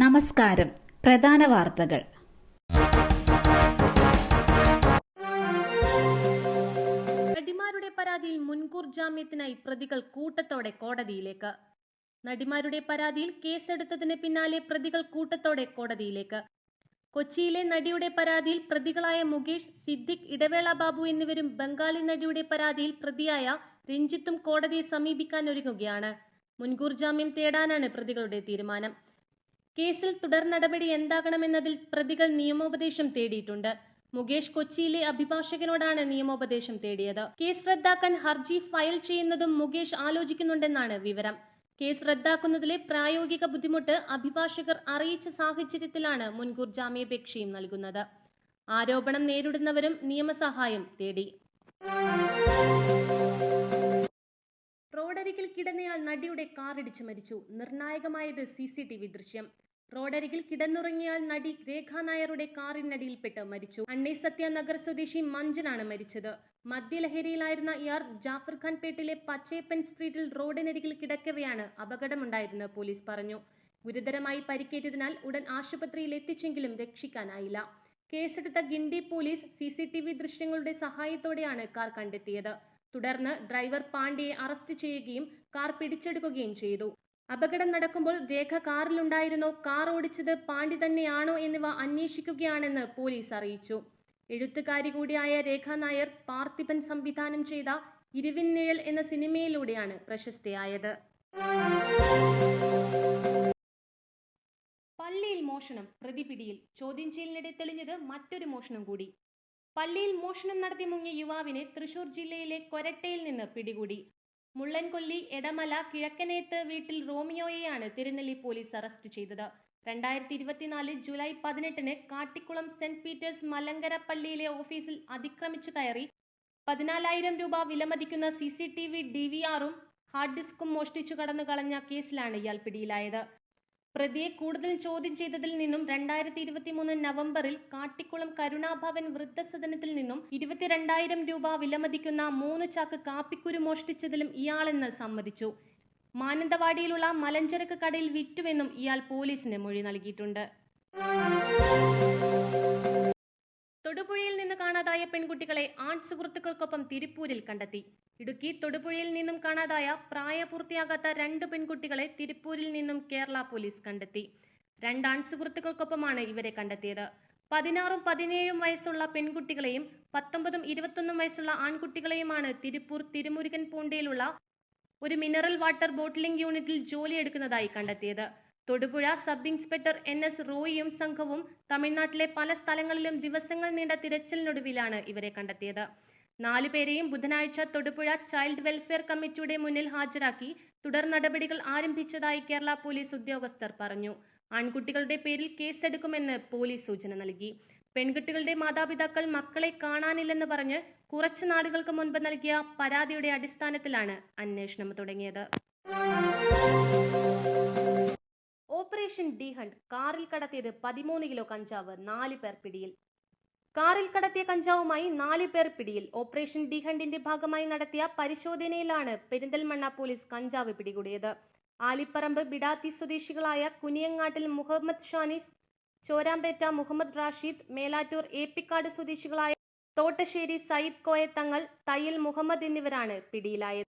നമസ്കാരം. പ്രധാന വാർത്തകൾ. നടിമാരുടെ പരാതിയിൽ മുൻകൂർ ജാമ്യത്തിനായി പ്രതികൾ കൂട്ടത്തോടെ കോടതിയിലേക്ക്. നടിമാരുടെ പരാതിയിൽ കേസെടുത്തതിന് പിന്നാലെ പ്രതികൾ കൂട്ടത്തോടെ കോടതിയിലേക്ക്. കൊച്ചിയിലെ നടിയുടെ പരാതിയിൽ പ്രതികളായ മുകേഷ്, സിദ്ദിഖ്, ഇടവേള ബാബു എന്നിവരും ബംഗാളി നടിയുടെ പരാതിയിൽ പ്രതിയായ രഞ്ജിത്തും കോടതിയെ സമീപിക്കാൻ ഒരുങ്ങുകയാണ്. മുൻകൂർ ജാമ്യം തേടാനാണ് പ്രതികളുടെ തീരുമാനം. കേസിൽ തുടർ നടപടി എന്താകണമെന്നതിൽ പ്രതികൾ നിയമോപദേശം തേടിയിട്ടുണ്ട്. മുകേഷ് കൊച്ചിയിലെ അഭിഭാഷകനോടാണ് നിയമോപദേശം തേടിയത്. കേസ് റദ്ദാക്കാൻ ഹർജി ഫയൽ ചെയ്യുന്നതും മുകേഷ് ആലോചിക്കുന്നുണ്ടെന്നാണ് വിവരം. കേസ് റദ്ദാക്കുന്നതിലെ പ്രായോഗിക ബുദ്ധിമുട്ട് അഭിഭാഷകർ അറിയിച്ച സാഹചര്യത്തിലാണ് മുൻകൂർ ജാമ്യാപേക്ഷയും നൽകുന്നത്. ആരോപണം നേരിടുന്നവരും നിയമസഹായം തേടി. റോഡരികിൽ കിടന്നയാൾ നടിയുടെ കാറിടിച്ചു മരിച്ചു. നിർണായകമായത് CCTV ദൃശ്യം. റോഡരികിൽ കിടന്നുറങ്ങിയാൽ നടി രേഖാ നായരുടെ കാറിനടിയിൽപ്പെട്ട് മരിച്ചു. അണ്ണേ സത്യ നഗർ സ്വദേശി മഞ്ജനാണ് മരിച്ചത്. മദ്യലഹരിയിലായിരുന്ന ഇയാൾ ജാഫർ ഖാൻ പേട്ടിലെ പച്ചയപ്പൻ സ്ട്രീറ്റിൽ റോഡിനരികിൽ കിടക്കവെയാണ് അപകടമുണ്ടായതെന്ന് പോലീസ് പറഞ്ഞു. ഗുരുതരമായി പരിക്കേറ്റതിനാൽ ഉടൻ ആശുപത്രിയിൽ എത്തിച്ചെങ്കിലും രക്ഷിക്കാനായില്ല. കേസെടുത്ത ഗിണ്ടി പോലീസ് CCTV ദൃശ്യങ്ങളുടെ സഹായത്തോടെയാണ് കാർ കണ്ടെത്തിയത്. തുടർന്ന് ഡ്രൈവർ പാണ്ഡ്യയെ അറസ്റ്റ് ചെയ്യുകയും കാർ പിടിച്ചെടുക്കുകയും ചെയ്തു. അപകടം നടക്കുമ്പോൾ രേഖ കാറിലുണ്ടായിരുന്നോ, കാർ ഓടിച്ചത് പാണ്ഡ്യ തന്നെയാണോ എന്നിവ അന്വേഷിക്കുകയാണെന്ന് പോലീസ് അറിയിച്ചു. എഴുത്തുകാരി കൂടിയായ രേഖാ നായർ പാർത്ഥിപൻ സംവിധാനം ചെയ്ത ഇരുവിൻ നിഴൽ എന്ന സിനിമയിലൂടെയാണ് പ്രശസ്തയായത്. പള്ളിയിൽ മോഷണം, പ്രതി പിടിയിൽ. ചോദ്യം ചെയ്യലിനിടെ തെളിഞ്ഞത് മറ്റൊരു മോഷണം കൂടി. പള്ളിയിൽ മോഷണം നടത്തി മുങ്ങിയ യുവാവിനെ തൃശൂർ ജില്ലയിലെ കൊരട്ടയിൽ നിന്ന് പിടികൂടി. മുള്ളൻകൊല്ലി എടമല കിഴക്കനേത്ത് വീട്ടിൽ റോമിയോയെയാണ് തിരുനെല്ലി പോലീസ് അറസ്റ്റ് ചെയ്തത്. 2024 July 18 Kattikkulam saint Peter's Malankara പള്ളിയിലെ ഓഫീസിൽ അതിക്രമിച്ചു കയറി 14,000 രൂപ വിലമതിക്കുന്ന CCTV DVR-ഉം ഹാർഡ് ഡിസ്കും മോഷ്ടിച്ചു കടന്നു കളഞ്ഞ കേസിലാണ് ഇയാൾ പിടിയിലായത്. പ്രതിയെ കൂടുതൽ ചോദ്യം ചെയ്തതിൽ നിന്നും 2023 നവംബറിൽ കാട്ടിക്കുളം കരുണാഭവൻ വൃദ്ധസദനത്തിൽ നിന്നും 22,000 രൂപ വിലമതിക്കുന്ന 3 ചാക്ക് കാപ്പിക്കുരു മോഷ്ടിച്ചതിലും ഇയാളെന്ന് സമ്മതിച്ചു. മാനന്തവാടിയിലുള്ള മലഞ്ചരക്ക് കടയിൽ വിറ്റുവെന്നും ഇയാൾ പോലീസിന് മൊഴി നൽകിയിട്ടുണ്ട്. തൊടുപുഴയിൽ നിന്ന് കാണാതായ പെൺകുട്ടികളെ ആൺ സുഹൃത്തുക്കൾക്കൊപ്പം തിരുപ്പൂരിൽ കണ്ടെത്തി. ഇടുക്കി തൊടുപുഴയിൽ നിന്നും കാണാതായ പ്രായപൂർത്തിയാകാത്ത 2 പെൺകുട്ടികളെ തിരുപ്പൂരിൽ നിന്നും കേരള പോലീസ് കണ്ടെത്തി. 2 ആൺ സുഹൃത്തുക്കൾക്കൊപ്പമാണ് ഇവരെ കണ്ടെത്തിയത്. 16ഉം 17ഉം വയസ്സുള്ള പെൺകുട്ടികളെയും 19ഉം 21ഉം വയസ്സുള്ള ആൺകുട്ടികളെയുമാണ് തിരുപ്പൂർ തിരുമുരുകൻ പൂണ്ടയിലുള്ള ഒരു മിനറൽ വാട്ടർ ബോട്ടിലിംഗ് യൂണിറ്റിൽ ജോലിയെടുക്കുന്നതായി കണ്ടെത്തിയത്. തൊടുപുഴ സബ് ഇൻസ്പെക്ടർ NS റോയിയും സംഘവും തമിഴ്നാട്ടിലെ പല സ്ഥലങ്ങളിലും ദിവസങ്ങൾ നീണ്ട തിരച്ചിലിനൊടുവിലാണ് ഇവരെ കണ്ടെത്തിയത്. 4 പേരെയും ബുധനാഴ്ച തൊടുപുഴ ചൈൽഡ് വെൽഫെയർ കമ്മിറ്റിയുടെ മുന്നിൽ ഹാജരാക്കി തുടർ നടപടികൾ ആരംഭിച്ചതായി കേരള പോലീസ് ഉദ്യോഗസ്ഥർ പറഞ്ഞു. ആൺകുട്ടികളുടെ പേരിൽ കേസെടുക്കുമെന്ന് പോലീസ് സൂചന നൽകി. പെൺകുട്ടികളുടെ മാതാപിതാക്കൾ മക്കളെ കാണാനില്ലെന്ന് പറഞ്ഞ് കുറച്ചു നാളുകൾക്ക് മുൻപ് നൽകിയ പരാതിയുടെ അടിസ്ഥാനത്തിലാണ് അന്വേഷണം തുടങ്ങിയത്. Operation D hunt. കാറിൽ കടത്തിയത് 13 കിലോ കഞ്ചാവ്, 4 പേർ പിടിയിൽ. കാറിൽ കടത്തിയ കഞ്ചാവുമായി 4 പേർ പിടിയിൽ. ഓപ്പറേഷൻ ഡി ഹണ്ടിന്റെ ഭാഗമായി നടത്തിയ പരിശോധനയിലാണ് പെരിന്തൽമണ്ണ പോലീസ് കഞ്ചാവ് പിടികൂടിയത്. ആലിപ്പറമ്പ് ബിഡാത്തി സ്വദേശികളായ കുനിയങ്ങാട്ടിൽ മുഹമ്മദ് ഷാനിഫ്, ചോരാമ്പേറ്റ മുഹമ്മദ് റാഷിദ്, മേലാറ്റൂർ ഏപ്പിക്കാട് സ്വദേശികളായ തോട്ടശ്ശേരി സയ്യിദ് കോയത്തങ്ങൾ, തയ്യിൽ മുഹമ്മദ് എന്നിവരാണ് പിടിയിലായത്.